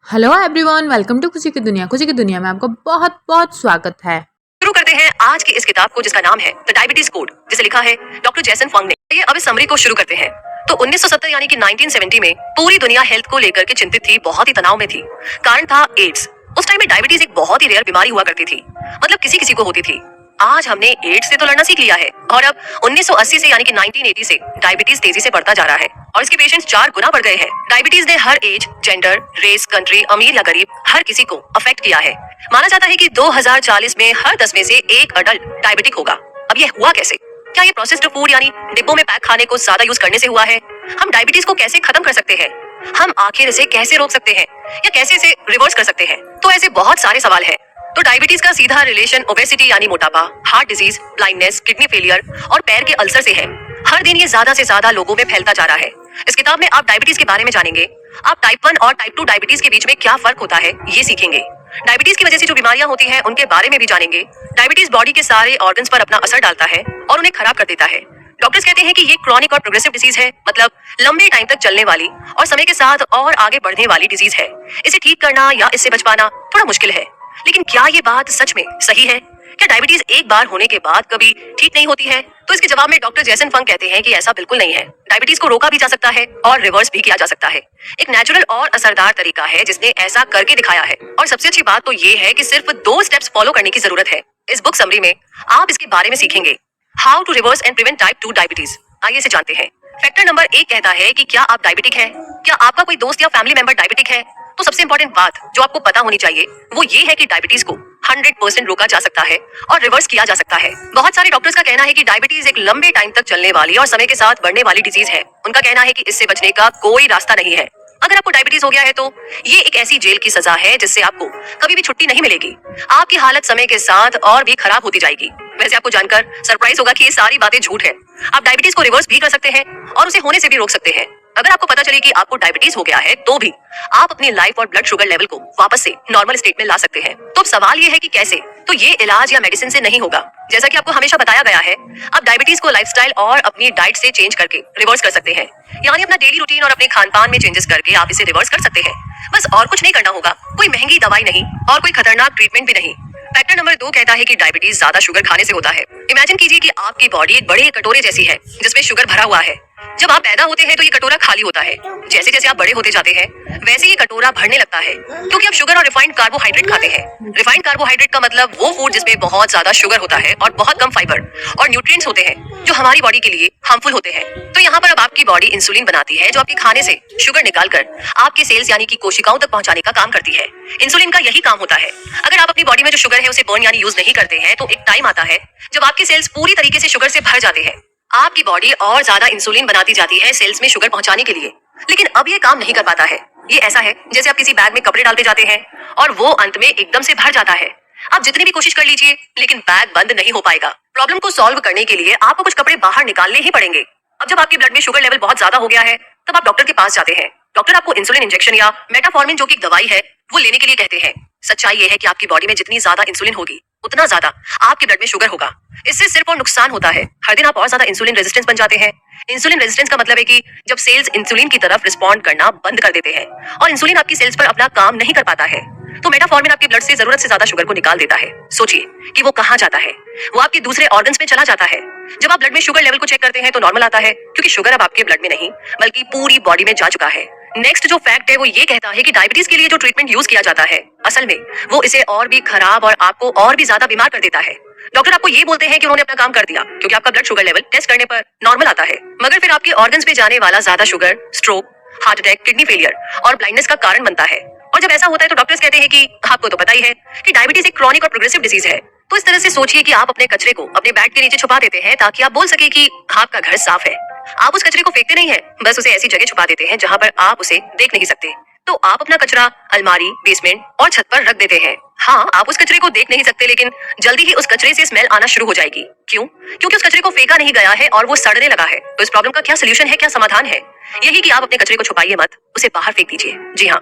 Hello everyone, welcome to खुशी की दुनिया। खुशी की दुनिया में आपका बहुत बहुत स्वागत है। शुरू करते हैं आज की इस किताब को जिसका नाम है द डायबिटीज कोड, जिसे लिखा है डॉक्टर जैसन फंग ने। ये अब इस समरी को शुरू करते हैं। तो 1970 यानी कि 1970 में पूरी दुनिया हेल्थ को लेकर के चिंतित थी, बहुत ही तनाव में थी। कारण था एड्स। उस टाइम में डायबिटीज एक बहुत ही रेयर बीमारी हुआ करती थी, मतलब किसी किसी को होती थी। आज हमने एड्स से तो लड़ना सीख लिया है और अब 1980 से यानी कि 1980 से डायबिटीज तेजी से बढ़ता जा रहा है और इसके पेशेंट्स 4 गुना बढ़ गए हैं। डायबिटीज ने हर एज, जेंडर, रेस, कंट्री, अमीर या गरीब, हर किसी को अफेक्ट किया है। माना जाता है कि 2040 में हर 10 में से एक अडल्ट डायबिटिक होगा। अब ये हुआ कैसे? क्या ये प्रोसेस्ड फूड यानी डिब्बों में पैक खाने को ज्यादा यूज करने से हुआ है? हम डायबिटीज को कैसे खत्म कर सकते हैं? हम आखिर इसे कैसे रोक सकते हैं या कैसे इसे रिवर्स कर सकते हैं? तो ऐसे बहुत सारे सवाल हैं। तो डायबिटीज का सीधा रिलेशन ओबेसिटी यानी मोटापा, heart disease, blindness, kidney failure और पैर के अल्सर से है। हर दिन ये ज्यादा से ज्यादा लोगों में फैलता जा रहा है। इस किताब में आप डायबिटीज के बारे में जानेंगे। आप टाइप 1 और टाइप 2 डायबिटीज के बीच में क्या फर्क होता है ये सीखेंगे। डायबिटीज की वजह से जो बीमारियां होती हैं उनके बारे में भी जानेंगे। डायबिटीज बॉडी के सारे ऑर्गन्स पर अपना असर डालता है और उन्हें खराब कर देता है। डॉक्टर्स कहते हैं कि ये क्रॉनिक और प्रोग्रेसिव डिजीज है, मतलब लंबे टाइम तक चलने वाली और समय के साथ और आगे बढ़ने वाली डिजीज है। इसे ठीक करना या इससे बच पाना थोड़ा मुश्किल है, लेकिन क्या ये बात सच में सही है? क्या डायबिटीज एक बार होने के बाद कभी ठीक नहीं होती है? तो इसके जवाब में डॉक्टर जैसन फंग कहते हैं कि ऐसा बिल्कुल नहीं है। डायबिटीज को रोका भी जा सकता है और रिवर्स भी किया जा सकता है। एक नेचुरल और असरदार तरीका है जिसने ऐसा करके दिखाया है। और सबसे अच्छी बात तो ये है कि सिर्फ 2 स्टेप्स फॉलो करने की जरूरत है। इस बुक समरी में आप इसके बारे में सीखेंगे। How to reverse and prevent type 2 diabetes. आइए इसे जानते हैं। फैक्टर नंबर 1 कहता है कि क्या आप डायबिटिक हैं? क्या आपका कोई दोस्त या फैमिली मेंबर डायबिटिक है? तो सबसे इंपॉर्टेंट बात जो आपको पता होनी चाहिए वो ये है कि डायबिटीज को 100% रोका जा सकता है और रिवर्स किया जा सकता है। बहुत सारे डॉक्टर्स का कहना है कि डायबिटीज एक लंबे टाइम तक चलने वाली और समय के साथ बढ़ने वाली डिजीज है। उनका कहना है कि इससे बचने का कोई रास्ता नहीं है। अगर आपको डायबिटीज हो गया है तो ये एक ऐसी जेल की सजा है जिससे आपको कभी भी छुट्टी नहीं मिलेगी। आपकी हालत समय के साथ और भी खराब होती जाएगी। वैसे आपको जानकर सरप्राइज होगा कि ये सारी बातें झूठ है। आप डायबिटीज को रिवर्स भी कर सकते हैं और उसे होने से भी रोक सकते हैं। अगर आपको पता चले कि आपको डायबिटीज हो गया है तो भी आप अपनी लाइफ और ब्लड शुगर लेवल को वापस से नॉर्मल स्टेट में ला सकते हैं। तो अब सवाल ये है कि कैसे? तो ये इलाज या मेडिसिन से नहीं होगा। जैसा कि आपको हमेशा बताया गया है, आप डायबिटीज को लाइफस्टाइल और अपनी डाइट से चेंज करके रिवर्स कर सकते हैं। यानी अपना डेली रूटीन और अपने खान पान में चेंजेस करके आप इसे रिवर्स कर सकते हैं। बस और कुछ नहीं करना होगा। कोई महंगी दवाई नहीं और कोई खतरनाक ट्रीटमेंट भी नहीं। फैक्टर नंबर 2 कहता है कि डायबिटीज ज्यादा शुगर खाने से होता है। इमेजिन कीजिए कि आपकी बॉडी एक बड़े कटोरे जैसी है जिसमें शुगर भरा हुआ है। जब आप पैदा होते हैं तो ये कटोरा खाली होता है। जैसे जैसे आप बड़े होते जाते हैं वैसे ये कटोरा भरने लगता है, क्योंकि आप शुगर और रिफाइंड कार्बोहाइड्रेट खाते हैं। रिफाइंड कार्बोहाइड्रेट का मतलब वो फूड जिसमें बहुत ज्यादा शुगर होता है और बहुत कम फाइबर और न्यूट्रिएंट्स होते हैं जो हमारी बॉडी के लिए हार्मफुल होते हैं। तो यहाँ पर अब आपकी बॉडी इंसुलिन बनाती है जो आपके खाने से शुगर निकालकर आपके सेल्स यानी कि कोशिकाओं तक पहुंचाने का काम करती है। इंसुलिन का यही काम होता है। अगर आप अपनी बॉडी में जो शुगर है उसे बर्न यानी यूज नहीं करते हैं तो एक टाइम आता है जब आपके सेल्स पूरी तरीके से शुगर से भर जाते हैं। आपकी बॉडी और ज्यादा इंसुलिन बनाती जाती है सेल्स में शुगर पहुंचाने के लिए, लेकिन अब ये काम नहीं कर पाता है। ये ऐसा है जैसे आप किसी बैग में कपड़े डालते जाते हैं और वो अंत में एकदम से भर जाता है। आप जितनी भी कोशिश कर लीजिए लेकिन बैग बंद नहीं हो पाएगा। प्रॉब्लम को सॉल्व करने के लिए आपको कुछ कपड़े बाहर निकालने ही पड़ेंगे। अब जब आपके ब्लड में शुगर लेवल बहुत ज्यादा हो गया है तब आप डॉक्टर के पास जाते हैं। डॉक्टर आपको इंसुलिन इंजेक्शन या मेटाफॉर्मिन जो कि दवाई है वो लेने के लिए कहते हैं। सच्चाई ये है कि आपकी बॉडी में जितनी ज्यादा इंसुलिन होगी उतना ज्यादा आपके ब्लड में शुगर होगा। इससे सिर्फ और नुकसान होता है। हर दिन आप और ज्यादा इंसुलिन रेजिस्टेंस बन जाते हैं। इंसुलिन रेजिस्टेंस का मतलब है कि जब सेल्स इंसुलिन की तरफ रिस्पॉन्ड करना बंद कर देते हैं और इंसुलिन आपकी सेल्स पर अपना काम नहीं कर पाता है, तो मेटाफॉर्मिन आपके ब्लड से जरूरत से ज्यादा शुगर को निकाल देता है। सोचिए कि वो कहाँ जाता है? वो आपके दूसरे ऑर्गन्स में चला जाता है। जब आप ब्लड में शुगर लेवल को चेक करते हैं तो नॉर्मल आता है, क्योंकि शुगर अब आपके ब्लड में नहीं बल्कि पूरी बॉडी में जा चुका है। नेक्स्ट जो फैक्ट है वो ये कहता है कि डायबिटीज के लिए जो ट्रीटमेंट यूज किया जाता है असल में वो इसे और भी खराब और आपको और भी ज्यादा बीमार कर देता है। डॉक्टर आपको ये बोलते हैं कि उन्होंने अपना काम कर दिया क्योंकि आपका ब्लड शुगर लेवल टेस्ट करने पर नॉर्मल आता है, मगर फिर आपके ऑर्गन्स में जाने वाला ज्यादा sugar stroke, heart attack, kidney failure और ब्लाइंडनेस का कारण बनता है। और जब ऐसा होता है तो डॉक्टर्स कहते हैं कि आपको तो पता ही है कि डायबिटीज एक क्रॉनिक और प्रोग्रेसिव डिजीज है। तो इस तरह से सोचिए कि आप अपने कचरे को अपने बैग के नीचे छुपा देते हैं ताकि आप बोल सके कि आपका घर साफ है। आप उस कचरे को फेंकते नहीं है, बस उसे ऐसी जगह छुपा देते हैं जहाँ पर आप उसे देख नहीं सकते। तो आप अपना कचरा अलमारी, बेसमेंट और छत पर रख देते हैं। हाँ, आप उस कचरे को देख नहीं सकते लेकिन जल्दी ही उस कचरे से स्मेल आना शुरू हो जाएगी। क्यों? क्योंकि उस कचरे को फेंका नहीं गया है और वो सड़ने लगा है। तो इस प्रॉब्लम का क्या सोल्यूशन है, क्या समाधान है? यही कि आप अपने कचरे को छुपाइए मत, उसे बाहर फेंक दीजिए। जी हाँ,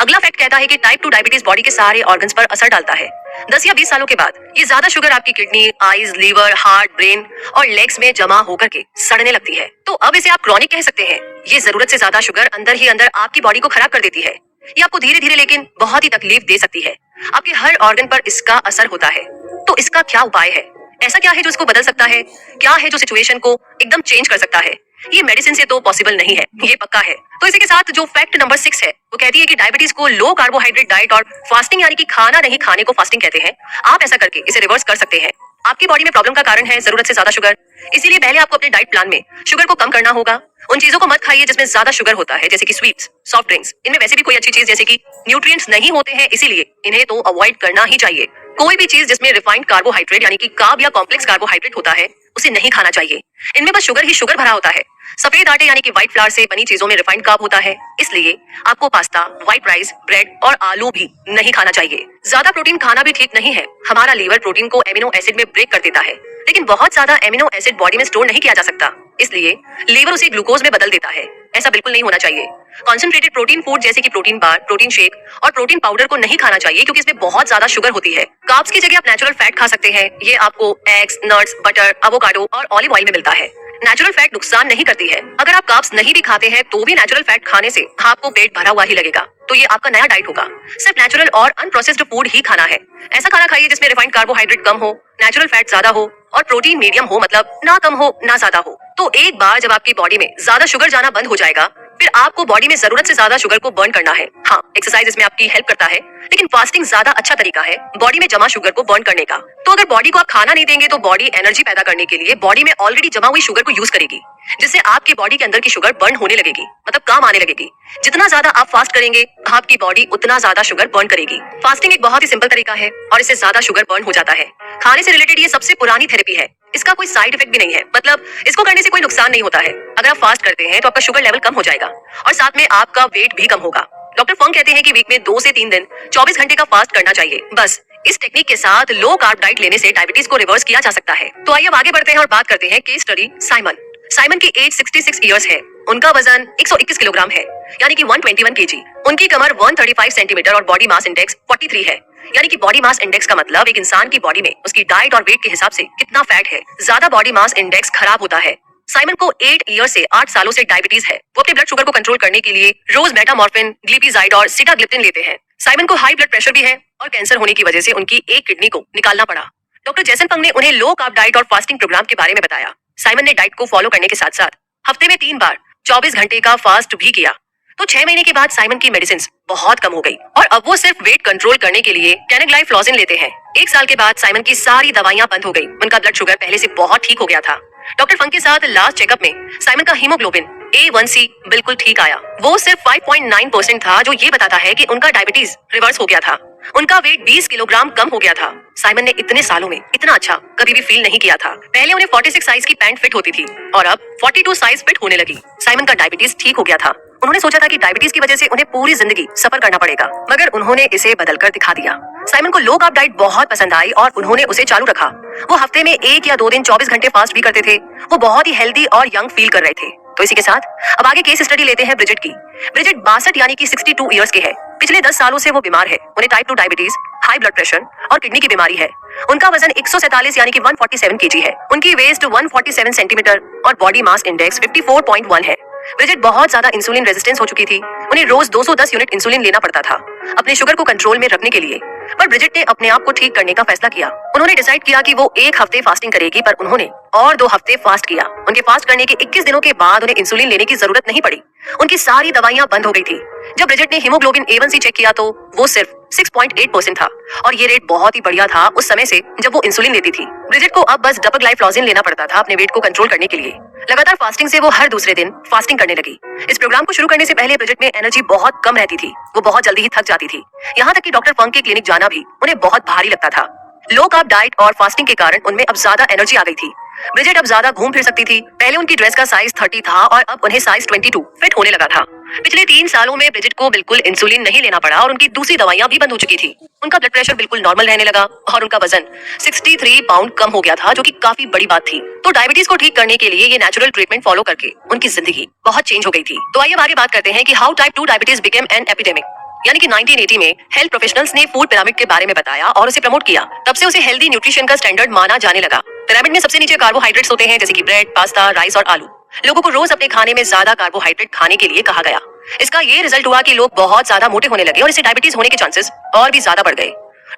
अगला फैक्ट कहता है कि टाइप 2 डायबिटीज बॉडी के सारे ऑर्गन्स पर असर डालता है। 10 या 20 सालों के बाद ये ज्यादा शुगर आपकी kidney, eyes, liver, heart, brain और लेग्स में जमा होकर के सड़ने लगती है। तो अब इसे आप क्रॉनिक कह सकते हैं। ये जरूरत से ज्यादा शुगर अंदर ही अंदर आपकी बॉडी को खराब कर देती है। ये आपको धीरे धीरे लेकिन बहुत ही तकलीफ दे सकती है। आपके हर ऑर्गन पर इसका असर होता है। तो इसका क्या उपाय है? ऐसा क्या है जो इसको बदल सकता है? क्या है जो सिचुएशन को एकदम चेंज कर सकता है? ये मेडिसिन से तो पॉसिबल नहीं है, ये पक्का है। तो इसी के साथ जो फैक्ट नंबर 6 है वो कहती है कि डायबिटीज को लो कार्बोहाइड्रेट डाइट और फास्टिंग यानी कि खाना नहीं खाने को फास्टिंग कहते हैं। आप ऐसा करके इसे रिवर्स कर सकते हैं। आपकी बॉडी में प्रॉब्लम का कारण है जरूरत से ज्यादा शुगर, इसीलिए पहले आपको अपने डाइट प्लान में शुगर को कम करना होगा। उन चीजों को मत खाइए जिसमें ज्यादा शुगर होता है, जैसे कि स्वीट्स, सॉफ्ट ड्रिंक्स। इनमें वैसे भी कोई अच्छी चीज जैसे कि न्यूट्रिएंट्स नहीं होते हैं, इसीलिए इन्हें तो अवॉइड करना ही चाहिए। कोई भी चीज जिसमें रिफाइंड कार्बोहाइड्रेट यानी कि कार्ब या कॉम्प्लेक्स कार्बोहाइड्रेट होता है उसे नहीं खाना चाहिए। इनमें बस शुगर ही शुगर भरा होता है। सफेद आटे यानी कि व्हाइट फ्लावर से बनी चीजों में रिफाइंड कार्ब होता है, इसलिए आपको पास्ता, व्हाइट राइस, ब्रेड और आलू भी नहीं खाना चाहिए। ज्यादा प्रोटीन खाना भी ठीक नहीं है। हमारा लीवर प्रोटीन को एमिनो एसिड में ब्रेक कर देता है, लेकिन बहुत ज्यादा एमिनो एसिड बॉडी में स्टोर नहीं किया जा सकता, इसलिए लीवर उसे ग्लूकोज में बदल देता है। ऐसा बिल्कुल नहीं होना चाहिए। कॉन्सेंट्रेटेड प्रोटीन फूड जैसे कि प्रोटीन बार, प्रोटीन शेक और प्रोटीन पाउडर को नहीं खाना चाहिए क्योंकि इसमें बहुत ज्यादा शुगर होती है। कार्ब्स की जगह आप नेचुरल फैट खा सकते हैं। ये आपको एग्स, नट्स, बटर, एवोकाडो और ऑलिव ऑयल में मिलता है। नेचुरल फैट नुकसान नहीं करती है। अगर आप कार्ब्स नहीं भी खाते हैं तो भी नेचुरल फैट खाने से आपको पेट भरा हुआ ही लगेगा। तो ये आपका नया डाइट होगा। सिर्फ नेचुरल और अनप्रोसेस्ड फूड ही खाना है। ऐसा खाना खाइए जिसमें रिफाइंड कार्बोहाइड्रेट कम हो, नेचुरल फैट ज्यादा हो और प्रोटीन मीडियम हो, मतलब ना कम हो ना ज्यादा हो। तो एक बार जब आपकी बॉडी में ज्यादा शुगर जाना बंद हो जाएगा, फिर आपको बॉडी में जरूरत से ज्यादा शुगर को बर्न करना है। हाँ, एक्सरसाइज इसमें आपकी हेल्प करता है, लेकिन फास्टिंग ज्यादा अच्छा तरीका है बॉडी में जमा शुगर को बर्न करने का। तो अगर बॉडी को आप खाना नहीं देंगे तो बॉडी एनर्जी पैदा करने के लिए बॉडी में ऑलरेडी जमा हुई शुगर को यूज करेगी, जिससे आपकी बॉडी के अंदर की शुगर बर्न होने लगेगी, मतलब काम आने लगेगी। जितना ज्यादा आप फास्ट करेंगे आपकी बॉडी उतना ज्यादा शुगर बर्न करेगी। फास्टिंग एक बहुत ही सिंपल तरीका है और इससे ज्यादा शुगर बर्न हो जाता है। खाने से रिलेटेड ये सबसे पुरानी थेरेपी है। इसका कोई साइड इफेक्ट भी नहीं है, मतलब इसको करने से कोई नुकसान नहीं होता है। अगर आप फास्ट करते हैं तो आपका शुगर लेवल कम हो जाएगा और साथ में आपका वेट भी कम होगा। डॉक्टर फंग कहते हैं कि वीक में 2 से 3 दिन 24 घंटे का फास्ट करना चाहिए। बस इस टेक्निक के साथ लो कार्ब डाइट लेने से डायबिटीज को रिवर्स किया जा सकता है। तो आइए अब आगे बढ़ते हैं और बात करते हैं केस स्टडी साइमन। साइमन की एज 66 इयर्स है। उनका वजन 121 किलोग्राम है, यानी कि 121 केजी। उनकी कमर 135 सेंटीमीटर और बॉडी मास इंडेक्स 43 है, यानी कि बॉडी मास इंडेक्स का मतलब एक इंसान की बॉडी में उसकी डाइट और वेट के हिसाब से कितना फैट है। ज्यादा बॉडी मास इंडेक्स खराब होता है। साइमन को 8 ईयर से 8 सालों से डायबिटीज है। वो अपने ब्लड शुगर को कंट्रोल करने के लिए रोज मेटामॉर्फिन, ग्लिपिजाइड और सिटाग्लिप्टिन लेते हैं। साइमन को हाई ब्लड प्रेशर भी है और कैंसर होने की वजह से उनकी एक किडनी को निकालना पड़ा। डॉक्टर जैसन फंग ने उन्हें लो कार्ब डाइट और फास्टिंग प्रोग्राम के बारे में बताया। साइमन ने डाइट को फॉलो करने के साथ साथ हफ्ते में 3 बार 24 घंटे का फास्ट भी किया। तो 6 महीने के बाद साइमन की मेडिसिन बहुत कम हो गई और अब वो सिर्फ वेट कंट्रोल करने के लिए कैनेग्लाइफ्लोजिन लेते हैं। 1 साल के बाद साइमन की सारी दवाइयां बंद हो गई। उनका ब्लड शुगर पहले से बहुत ठीक हो गया था। डॉक्टर फंग के साथ लास्ट चेकअप में साइमन का हीमोग्लोबिन A1C बिल्कुल ठीक आया। वो सिर्फ 5.9% था, जो ये बताता है कि उनका डायबिटीज रिवर्स हो गया था। उनका वेट 20 किलोग्राम कम हो गया था। साइमन ने इतने सालों में इतना अच्छा कभी भी फील नहीं किया था। पहले उन्हें 46 साइज की पैंट फिट होती थी और अब 42 साइज फिट होने लगी। साइमन का डायबिटीज ठीक हो गया था। उन्होंने सोचा था कि डायबिटीज की वजह से उन्हें पूरी जिंदगी सफर करना पड़ेगा, मगर उन्होंने इसे बदलकर दिखा दिया। साइमन को लो कार्ब डाइट बहुत पसंद आई और उन्होंने उसे चालू रखा। वो हफ्ते में 1 या 2 दिन 24 घंटे फास्ट भी करते थे। वो बहुत ही हेल्दी और यंग फील कर रहे थे। तो इसी के साथ अब आगे केस स्टडी लेते हैं ब्रिजेट की। ब्रिजेट 62 यानी कि 62 इयर्स के है। पिछले 10 सालों से वो बीमार है। उन्हें type 2 diabetes, high blood pressure और किडनी की बीमारी है। उनका वजन 147 यानी कि 147 केजी है। उनकी वेस्ट 147 सेंटीमीटर और बॉडी मास इंडेक्स 54.1 है। ब्रिजेट बहुत ज्यादा इंसुलिन रेजिस्टेंस हो चुकी थी। उन्हें रोज 210 यूनिट इंसुलिन लेना पड़ता था अपने शुगर को कंट्रोल में रखने के लिए। पर ब्रिजेट ने अपने आप को ठीक करने का फैसला किया। उन्होंने डिसाइड किया कि वो 1 हफ्ते फास्टिंग करेगी, पर उन्होंने और 2 हफ्ते फास्ट किया। उनके फास्ट करने के 21 दिनों के बाद उन्हें इंसुलिन लेने की जरूरत नहीं पड़ी। उनकी सारी दवाइयां बंद हो गई थी। जब ब्रिजेट ने हीमोग्लोबिन A1C चेक किया तो वो सिर्फ 6.8% था और ये रेट बहुत ही बढ़िया था उस समय से जब वो इंसुलिन लेती थी। ब्रिजेट को अब बस डपग्लाइफ्लोजिन लेना पड़ता था अपने वेट को कंट्रोल करने के लिए। लगातार फास्टिंग से वो हर दूसरे दिन फास्टिंग करने लगी। इस प्रोग्राम को शुरू करने से पहले ब्रिजेट में एनर्जी बहुत कम रहती थी। वो बहुत जल्दी ही थक जाती थी। यहाँ तक कि डॉक्टर फंग के क्लिनिक जाना भी उन्हें बहुत भारी लगता था। लो कार्ब डाइट और फास्टिंग के कारण उनमें अब ज्यादा एनर्जी आ गई थी। ब्रिजेट अब ज्यादा घूम फिर सकती थी। पहले उनकी ड्रेस का साइज 30 था और अब उन्हें साइज 22 फिट होने लगा था। पिछले 3 सालों में ब्रिजेट को बिल्कुल इंसुलिन नहीं लेना पड़ा और उनकी दूसरी दवाइयां भी बंद हो चुकी थी। उनका ब्लड प्रेशर बिल्कुल नॉर्मल रहने लगा और उनका वजन 63 पाउंड कम हो गया था, जो कि काफी बड़ी बात थी। तो डायबिटीज को ठीक करने के लिए ये नेचुरल ट्रीटमेंट फॉलो करके उनकी जिंदगी बहुत चेंज हो गई थी। तो आइए आगे बात करते हैं कि how type 2 diabetes became an epidemic. यानी कि 1980 में हेल्थ प्रोफेशनल्स ने फूड पिरामिड के बारे में बताया और उसे प्रमोट किया। तब से उसे हेल्दी न्यूट्रिशन का स्टैंडर्ड माना जाने लगा। पिरामिड में सबसे नीचे कार्बोहाइड्रेट्स होते हैं, जैसे कि ब्रेड, पास्ता, राइस और आलू। लोगों को रोज अपने खाने में ज्यादा कार्बोहाइड्रेट खाने के लिए कहा गया। इसका ये रिजल्ट हुआ कि लोग बहुत ज्यादा मोटे होने लगे और इससे डायबिटीज होने के चांसेस और भी ज्यादा बढ़ गए।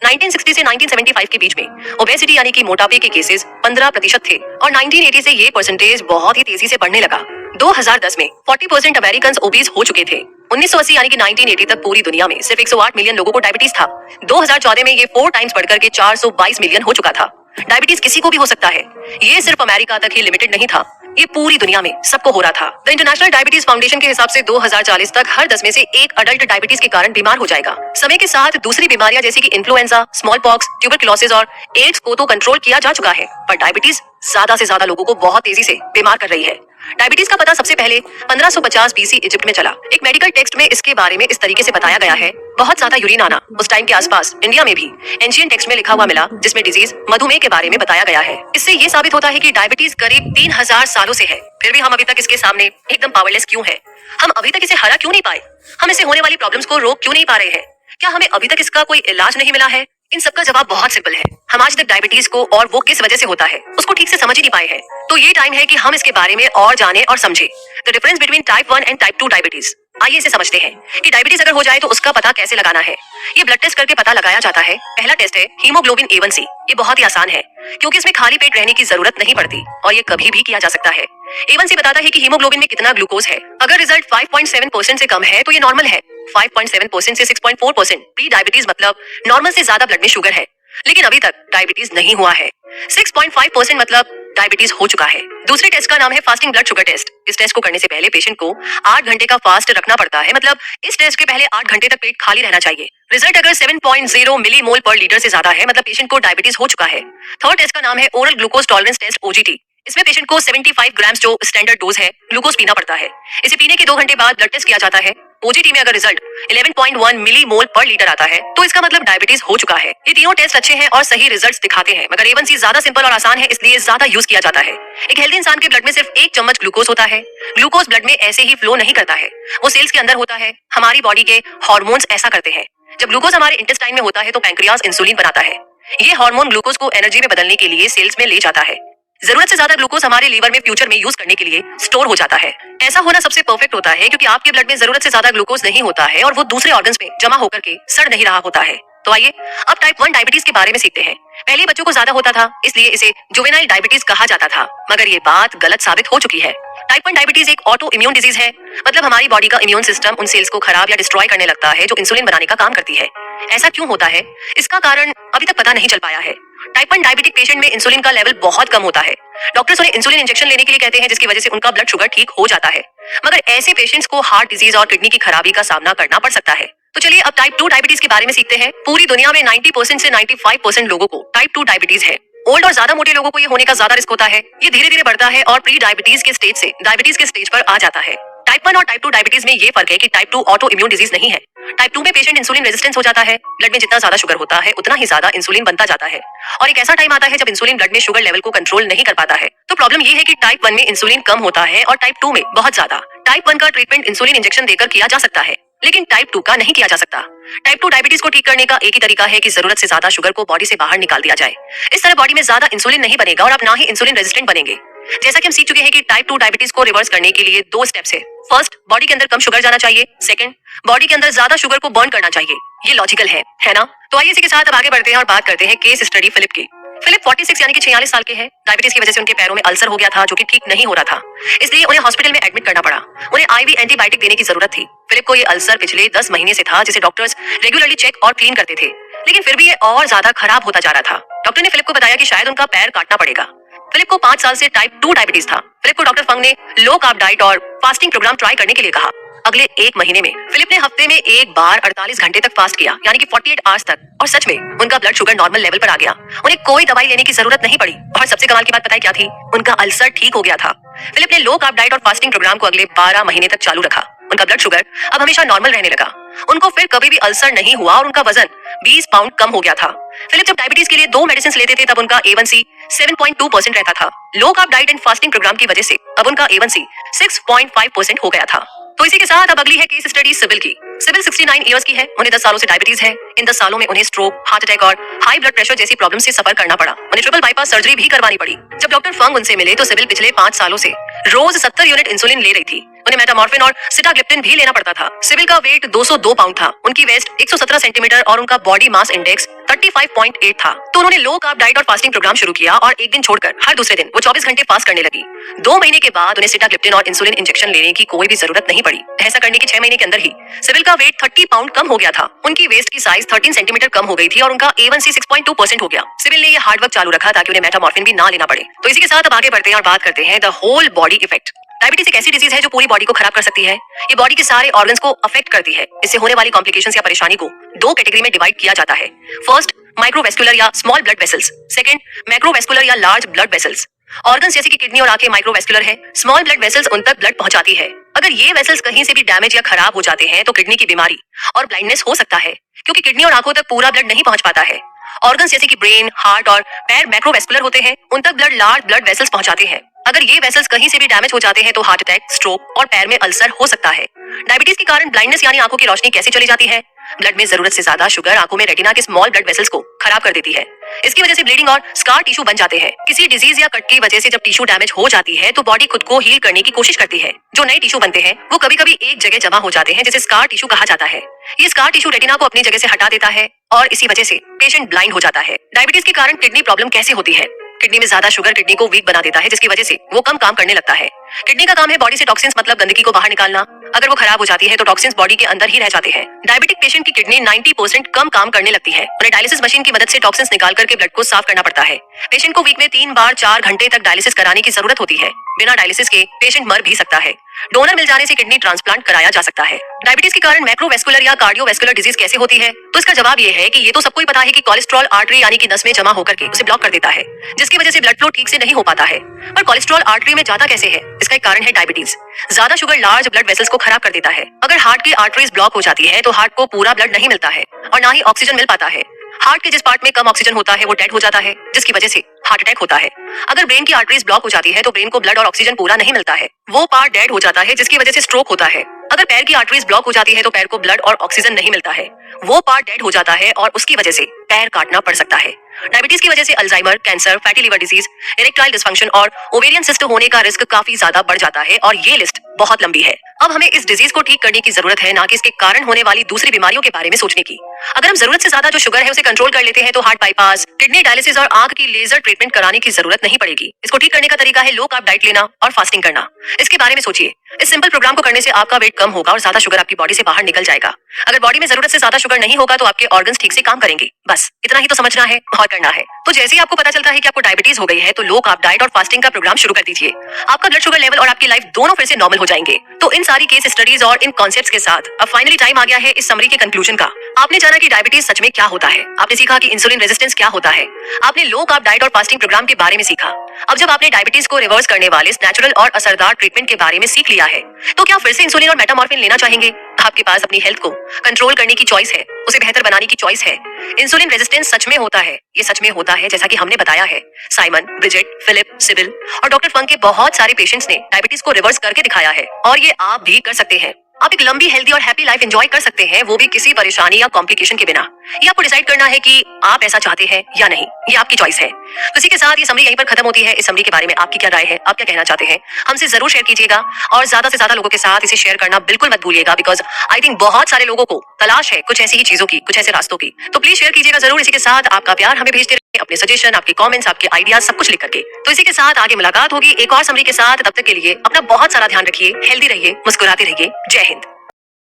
1960 से 1975 के बीच में ओबेसिटी यानी कि मोटापे के केसेस 15% थे और 1980 से ये परसेंटेज बहुत ही तेजी से बढ़ने लगा। 2010 में 40% अमेरिकन ओबीज हो चुके थे। 1980 यानी कि 1980 तक पूरी दुनिया में सिर्फ 108 मिलियन लोगों को डायबिटीज था। 2014 में ये 4 टाइम्स बढ़कर के 422 मिलियन हो चुका था। डायबिटीज किसी को भी हो सकता है, ये सिर्फ अमेरिका तक ही लिमिटेड नहीं था, ये पूरी दुनिया में सबको हो रहा था। द इंटरनेशनल डायबिटीज फाउंडेशन के हिसाब से 2040 तक हर 10 में से एक अडल्ट डायबिटीज के कारण बीमार हो जाएगा। समय के साथ दूसरी बीमारियां जैसे कि इन्फ्लुएंजा, स्मॉल पॉक्स, ट्यूबरक्लोसिस और एड्स को तो कंट्रोल किया जा चुका है, पर डायबिटीज ज्यादा से ज्यादा लोगों को बहुत तेजी से बीमार कर रही है। डायबिटीज का पता सबसे पहले 1550 बीसी इजिप्ट में चला। एक मेडिकल टेक्स्ट में इसके बारे में इस तरीके से बताया गया है, बहुत ज्यादा यूरिन आना। उस टाइम के आसपास इंडिया में भी एंशिएंट टेक्स्ट में लिखा हुआ मिला, जिसमें डिजीज मधुमेह के बारे में बताया गया है। इससे ये साबित होता है कि डायबिटीज करीब 3000 सालों से है, फिर भी हम अभी तक इसके सामने एकदम पावरलेस क्यों है? हम अभी तक इसे हरा क्यों नहीं पाए? हम इससे होने वाली प्रॉब्लम्स को रोक क्यों नहीं पा रहे हैं? क्या हमें अभी तक इसका कोई इलाज नहीं मिला है? इन सबका जवाब बहुत सिंपल है। हम आज तक डायबिटीज को और वो किस वजह से होता है उसको ठीक से समझ ही नहीं पाए हैं। तो ये टाइम है कि हम इसके बारे में और जाने और समझे। The difference between type 1 and type 2 diabetes. आइए इसे समझते हैं कि डायबिटीज अगर हो जाए तो उसका पता कैसे लगाना है। ये ब्लड टेस्ट करके पता लगाया जाता है। पहला टेस्ट है हीमोग्लोबिन A1C। ये बहुत ही आसान है क्योंकि इसमें खाली पेट रहने की जरूरत नहीं पड़ती और ये कभी भी किया जा सकता है। A1C बताता है कि हीमोग्लोबिन में कितना ग्लूकोज है। अगर रिजल्ट 5.7% से कम है तो ये नॉर्मल है। 5.7% से 6.4% प्री डायबिटीज मतलब नॉर्मल से ज्यादा ब्लड में शुगर है, लेकिन अभी तक डायबिटीज नहीं हुआ है। 6.5% मतलब डायबिटीज हो चुका है। दूसरे टेस्ट का नाम है फास्टिंग ब्लड शुगर टेस्ट। इस टेस्ट को करने से पहले पेशेंट को 8 घंटे का फास्ट रखना पड़ता है, मतलब इस टेस्ट के पहले 8 घंटे तक पेट खाली रहना चाहिए। रिजल्ट अगर 7.0 मिलीमोल पर लीटर से ज्यादा है, मतलब पेशेंट को डायबिटीज हो चुका है। थर्ड टेस्ट का नाम है oral glucose tolerance test OGT। इसमें पेशेंट को 75 ग्राम्स जो स्टैंडर्ड डोज है ग्लूकोज पीना पड़ता है। इसे पीने के 2 घंटे बाद ब्लड टेस्ट किया जाता है। OGT में अगर रिजल्ट 11.1 मिलीमोल पर लीटर आता है तो इसका मतलब डायबिटीज हो चुका है। ये तीनों टेस्ट अच्छे हैं और सही रिजल्ट्स दिखाते हैं, मगर A1C ज्यादा सिंपल और आसान है, इसलिए ज्यादा यूज किया जाता है। एक हेल्दी इंसान के ब्लड में सिर्फ 1 चम्मच ग्लूकोज होता है। ग्लूकोज ब्लड में ऐसे ही फ्लो नहीं करता है, वो सेल्स के अंदर होता है। हमारी बॉडी के हार्मोन्स ऐसा करते हैं। जब ग्लूकोज हमारे इंटेस्टाइन में होता है तो पैंक्रियाज इंसुलिन बनाता है। ये हार्मोन ग्लूकोज को एनर्जी में बदलने के लिए सेल्स में ले जाता है। जरूरत से ज्यादा ग्लूकोज हमारे लीवर में फ्यूचर में यूज करने के लिए स्टोर हो जाता है। ऐसा होना सबसे परफेक्ट होता है क्योंकि आपके ब्लड में जरूरत से ज्यादा ग्लूकोज नहीं होता है और वो दूसरे ऑर्गन्स में जमा होकर के सड़ नहीं रहा होता है। तो आइए अब टाइप 1 डायबिटीज के बारे में सीखते हैं। पहले बच्चों को ज्यादा होता था, इसलिए इसे जुवेनाइल डायबिटीज कहा जाता था, मगर ये बात गलत साबित हो चुकी है। टाइप 1 डायबिटीज एक ऑटो इम्यून डिजीज है, मतलब हमारी बॉडी का इम्यून सिस्टम उन सेल्स को खराब या डिस्ट्रॉय करने लगता है जो इंसुलिन बनाने का काम करती है। ऐसा क्यों होता है, इसका कारण अभी तक पता नहीं चल पाया है। टाइप 1 डायबिटिक पेशेंट में इंसुलिन का लेवल बहुत कम होता है। डॉक्टर्स उन्हें इंसुलिन इंजेक्शन लेने के लिए कहते हैं, जिसकी वजह से उनका ब्लड शुगर ठीक हो जाता है, मगर ऐसे पेशेंट्स को हार्ट डिजीज और किडनी की खराबी का सामना करना पड़ सकता है। तो चलिए अब टाइप 2 डायबिटीज के बारे में सीखते हैं। पूरी दुनिया में 90% से 95% लोगों को टाइप 2 डायबिटीज है। ओल्ड और ज्यादा मोटे लोगों को ये होने का ज्यादा रिस्क होता है। ये धीरे धीरे बढ़ता है और प्री डायबिटीज के स्टेज से डायबिटीज के स्टेज पर आ जाता है। टाइप 1 और टाइप 2 डायबिटीज में ये फर्क है कि टाइप 2 ऑटो इम्यून डिजीज नहीं है। टाइप 2 में पेशेंट इंसुलिन रेजिस्टेंस हो जाता है। ब्लड में जितना ज्यादा शुगर होता है उतना ही ज्यादा इंसुलिन बनता जाता है और एक ऐसा टाइम आता है जब इंसुलिन ब्लड में शुगर लेवल को कंट्रोल नहीं कर पाता है। तो प्रॉब्लम ये है कि टाइप 1 में इंसुलिन कम होता है और टाइप 2 में बहुत ज्यादा। टाइप 1 का ट्रीटमेंट इंसुलिन इंजेक्शन देकर किया जा सकता है, लेकिन टाइप 2 का नहीं किया जा सकता। टाइप 2 डायबिटीज को ठीक करने का एक ही तरीका है कि जरूरत से ज्यादा शुगर को बॉडी से बाहर निकाल दिया जाए। इस तरह बॉडी में ज्यादा इंसुलिन नहीं बनेगा और आप ना ही इंसुलिन रेजिस्टेंट बनेंगे। जैसा कि हम सीख चुके हैं कि टाइप 2 डायबिटीज को रिवर्स करने के लिए 2 स्टेप्स है। फर्स्ट, बॉडी के अंदर कम शुगर जाना चाहिए। सेकंड, बॉडी के अंदर ज्यादा शुगर को बर्न करना चाहिए। ये लॉजिकल है ना? तो आइए इसी के साथ अब आगे बढ़ते हैं और बात करते हैं केस स्टडी फिलिप की। फिलिप 46 यानी कि 46 साल के हैं। डायबिटीज की वजह से उनके पैरों में अल्सर हो गया था जो कि ठीक नहीं हो रहा था, इसलिए उन्हें हॉस्पिटल में एडमिट करना पड़ा। उन्हें IV एंटीबायोटिक देने की जरूरत थी। फिलिप को ये अल्सर पिछले 10 महीने से था, जिसे डॉक्टर्स रेगुलरली चेक और क्लीन करते थे, लेकिन फिर भी ये और ज्यादा खराब होता जा रहा था। डॉक्टर ने फिलिप को बताया कि शायद उनका पैर काटना पड़ेगा। फिलिप को 5 साल से टाइप 2 डायबिटीज था। फिलिप को डॉक्टर फंग ने लो कार्ब डाइट और फास्टिंग प्रोग्राम ट्राई करने के लिए कहा। अगले 1 महीने में फिलिप ने हफ्ते में एक बार 48 घंटे तक फास्ट किया, यानी कि 48 आवर्स तक, और सच में उनका ब्लड शुगर नॉर्मल लेवल पर आ गया। उन्हें कोई दवाई लेने की जरूरत नहीं पड़ी और सबसे कमाल की बात पता है क्या थी? उनका अल्सर ठीक हो गया था। फिलिप ने लो कार्ब डाइट और फास्टिंग प्रोग्राम को अगले 12 महीने तक चालू रखा। उनका ब्लड शुगर अब हमेशा नॉर्मल रहने लगा। उनको फिर कभी भी अल्सर नहीं हुआ और उनका वजन 20 पाउंड कम हो गया था। फिलिप जब डायबिटीज के लिए 2 मेडिसिन लेते थे तब उनका A1C 7.2% रहता था। Low carb diet and fasting programme की वजह से अब उनका A1C 6.5% हो गया था। तो इसी के साथ अब अगली है केस स्टडी सिबिल की। सिबिल 69 इयर्स की है। उन्हें 10 सालों से डायबिटीज है। इन 10 सालों में उन्हें स्ट्रोक, हार्ट अटैक और हाई ब्लड प्रेशर जैसी प्रॉब्लम से सफर करना पड़ा। उन्हें ट्रिपल बाईपास सर्जरी भी करवानी पड़ी। जब डॉक्टर फंग उनसे मिले तो सिबिल पिछले 5 सालों से रोज 70 यूनिट इंसुलिन ले रही थी, उन्हें मेटामॉर्फिन और सिटाग्लिप्टिन भी लेना पड़ता था। सिबिल का वेट 202 पाउंड था, उनकी वेस्ट 117 सेंटीमीटर और उनका बॉडी मास इंडेक्स 35.8 था। तो उन्होंने लो कार्ब डाइट और फास्टिंग प्रोग्राम शुरू किया और एक दिन छोड़कर हर दूसरे दिन वो 24 घंटे फास्ट करने लगी। 2 महीने के बाद उन्हें सिटाग्लिप्टिन और इंसुलिन इंजेक्शन लेने की कोई भी जरूरत नहीं पड़ी। ऐसा करने के 6 महीने के अंदर ही सिबिल का वेट 30 पाउंड कम हो गया था, उनकी वेस्ट की साइज 13 सेंटीमीटर कम हो गई थी और उनका A1C 6.2% हो गया। सिबिल ने ये हार्ड वर्क चालू रखा ताकि उन्हें मेटामॉर्फिन भी ना लेना पड़े। तो इसी के साथ अब आगे बढ़ते हैं और बात करते हैं the whole body effect. Diabetes एक ऐसी डिजीज है जो पूरी बॉडी को खराब कर सकती है। ये बॉडी के सारे ऑर्गन्स को अफेक्ट करती है। इससे होने वाली कॉम्प्लिकेशंस या परेशानी को 2 कैटेगरी में डिवाइड किया जाता है। फर्स्ट, माइक्रोवेस्कुलर या small blood vessels. Second, macrovascular या लार्ज ब्लड वेसल्स। ऑर्गन्स जैसे कि किडनी और आंखें माइक्रोवेस्कुलर है, स्मॉल ब्लड वेसल्स उन तक ब्लड पहुंचाती है। अगर ये वेसल्स कहीं से भी डैमेज या खराब हो जाते हैं तो किडनी की बीमारी और ब्लाइंडनेस हो सकता है, क्योंकि किडनी और आंखों तक पूरा ब्लड नहीं पहुंच पाता है। ऑर्गन्स जैसे कि ब्रेन, हार्ट और पैर मैक्रोवेस्कुलर होते हैं, उन तक ब्लड लार्ज ब्लड वेसल्स पहुंचाते हैं। अगर ये वेसल्स कहीं से भी डैमेज हो जाते हैं तो हार्ट अटैक, स्ट्रोक और पैर में अल्सर हो सकता है। डायबिटीज के कारण ब्लाइंडनेस यानी आंखों की रोशनी कैसे चली जाती है? ब्लड में जरूरत से ज्यादा शुगर आंखों में रेटिना के स्मॉल ब्लड वेसल्स को खराब कर देती है। इसकी वजह से ब्लीडिंग और स्कार टिश्यू बन जाते हैं। किसी डिजीज या कट की वजह से जब टिश्यू डैमेज हो जाती है तो बॉडी खुद को हील करने की कोशिश करती है। जो नए टिश्यू बनते हैं वो कभी कभी एक जगह जमा हो जाते हैं, जिसे स्कार टिश्यू कहा जाता है। ये स्कार टिश्यू रेटिना को अपनी जगह से हटा देता है और इसी वजह से पेशेंट ब्लाइंड हो जाता है। डायबिटीज के कारण किडनी प्रॉब्लम कैसे होती है? किडनी में ज्यादा शुगर किडनी को वीक बना देता है, जिसकी वजह से वो कम काम करने लगता है। किडनी का काम है बॉडी से टॉक्सिन्स मतलब गंदगी को बाहर निकालना। अगर वो खराब हो जाती है तो टॉक्सिन्स बॉडी के अंदर ही रह जाते हैं। डायबिटिक पेशेंट की किडनी 90% कम काम करने लगती है। उन्हें डायलिसिस मशीन की मदद से टॉक्सिन्स निकाल करके ब्लड को साफ करना पड़ता है। पेशेंट को वीक में 3 बार 4 घंटे तक डायलिसिस कराने की जरूरत होती है। बिना डायलिसिस के पेशेंट मर भी सकता है। डोनर मिल जाने से किडनी ट्रांसप्लांट कराया जा सकता है। डायबिटीज के कारण मैक्रोवेस्कुलर या कार्डियोवेस्कुलर डिजीज कैसे होती है? तो इसका जवाब ये है कि ये तो सबको ही पता है कि कोलेस्ट्रॉल आर्टरी यानी कि नस में जमा होकर के उसे ब्लॉक कर देता है, जिसकी वजह से ब्लड फ्लो ठीक से नहीं हो पाता है। पर कोलेस्ट्रॉल आर्टरी में जाता कैसे है? इसका एक कारण है डायबिटीज। ज्यादा शुगर लार्ज ब्लड वेसल्स को खराब कर देता है। अगर हार्ट की आर्टरीज ब्लॉक हो जाती है तो हार्ट को पूरा ब्लड नहीं मिलता है और ना ही ऑक्सीजन मिल पाता है। हार्ट के जिस पार्ट में कम ऑक्सीजन होता है वो डेड हो जाता है, जिसकी वजह से हार्ट अटैक होता है। अगर ब्रेन की आर्टरीज ब्लॉक हो जाती है तो ब्रेन को ब्लड और ऑक्सीजन पूरा नहीं मिलता है, वो पार्ट डेड हो जाता है, जिसकी वजह से स्ट्रोक होता है। अगर पैर की आर्टरीज ब्लॉक हो जाती है तो पैर को ब्लड और ऑक्सीजन नहीं मिलता है, वो पार्ट डेड हो जाता है और उसकी वजह से पैर काटना पड़ सकता है। डायबिटीज की वजह से Alzheimer, cancer, fatty liver disease, erectile dysfunction और ओवेरियन सिस्ट होने का रिस्क काफी ज्यादा बढ़ जाता है और ये लिस्ट बहुत लंबी है। अब हमें इस डिजीज को ठीक करने की जरूरत है, ना कि इसके कारण होने वाली दूसरी बीमारियों के बारे में सोचने की। अगर हम जरूरत से ज्यादा जो शुगर है उसे कंट्रोल कर लेते हैं तो हार्ट बाईपास, किडनी डायलिसिस और आंख की लेजर ट्रीटमेंट कराने की जरूरत नहीं पड़ेगी। इसको ठीक करने का तरीका है लो कार्ब डाइट लेना और फास्टिंग करना। इसके बारे में सोचिए। इस सिंपल प्रोग्राम को करने से आपका वेट कम होगा और ज्यादा शुगर आपकी बॉडी से बाहर निकल जाएगा। अगर बॉडी में जरूरत से ज्यादा शुगर नहीं होगा तो आपके ऑर्गन्स ठीक से काम करेंगे। बस इतना ही तो समझना है और करना है। तो जैसे ही आपको पता चलता है कि आपको डायबिटीज हो गई है तो लो कार्ब डाइट और फास्टिंग का प्रोग्राम शुरू कर दीजिए। आपका ब्लड शुगर लेवल और आपकी लाइफ दोनों फिर से नॉर्मल हो जाएंगे। तो इन सारी केस स्टडीज और इन कॉन्सेप्ट्स के साथ अब फाइनली टाइम आ गया है इस समरी के कंक्लूजन का। आपने जाना कि डायबिटीज सच में क्या होता है, आपने सीखा कि इंसुलिन रेजिस्टेंस क्या होता है, आपने लो कार्ब डाइट और फास्टिंग प्रोग्राम के बारे में सीखा। अब जब आपने डायबिटीज को रिवर्स करने वाले इस नेचुरल और असरदार ट्रीटमेंट के बारे में सीख लिया है तो क्या फिर से इंसुलिन और मेटामॉर्फिन लेना चाहेंगे? आपके पास अपनी हेल्थ को कंट्रोल करने की चॉइस है, उसे बेहतर बनाने की चॉइस है। इंसुलिन रेजिस्टेंस सच में होता है, ये सच में होता है जैसा कि हमने बताया है। साइमन, ब्रिजेट, फिलिप, सिबिल और डॉक्टर फंग के बहुत सारे पेशेंट्स ने डायबिटीज को रिवर्स करके दिखाया है और ये आप भी कर सकते हैं। आप एक लंबी, हेल्दी और हैप्पी लाइफ एंजॉय कर सकते हैं, वो भी किसी परेशानी या कॉम्प्लिकेशन के बिना। ये आपको डिसाइड करना है कि आप ऐसा चाहते हैं या नहीं, ये आपकी चॉइस है। तो इसी के साथ ये समरी यहीं पर खत्म होती है। इस समरी के बारे में आपकी क्या राय है, आप क्या कहना चाहते हैं, हमसे जरूर शेयर कीजिएगा और ज्यादा से ज्यादा लोगों के साथ इसे शेयर करना बिल्कुल मत भूलिएगा, बिकॉज आई थिंक बहुत सारे लोगों को तलाश है कुछ ऐसी ही चीजों की, कुछ ऐसे रास्तों की। तो प्लीज शेयर कीजिएगा जरूर। इसी के साथ आपका प्यार हमें भेजते रहिए, अपने सजेशन, आपके कमेंट्स, आपके आइडियाज सब कुछ लिख करके। तो इसी के साथ आगे मुलाकात होगी एक और समरी के साथ। तब तक के लिए अपना बहुत सारा ध्यान रखिए, हेल्दी रहिए, मुस्कुराते रहिए। जय हिंद।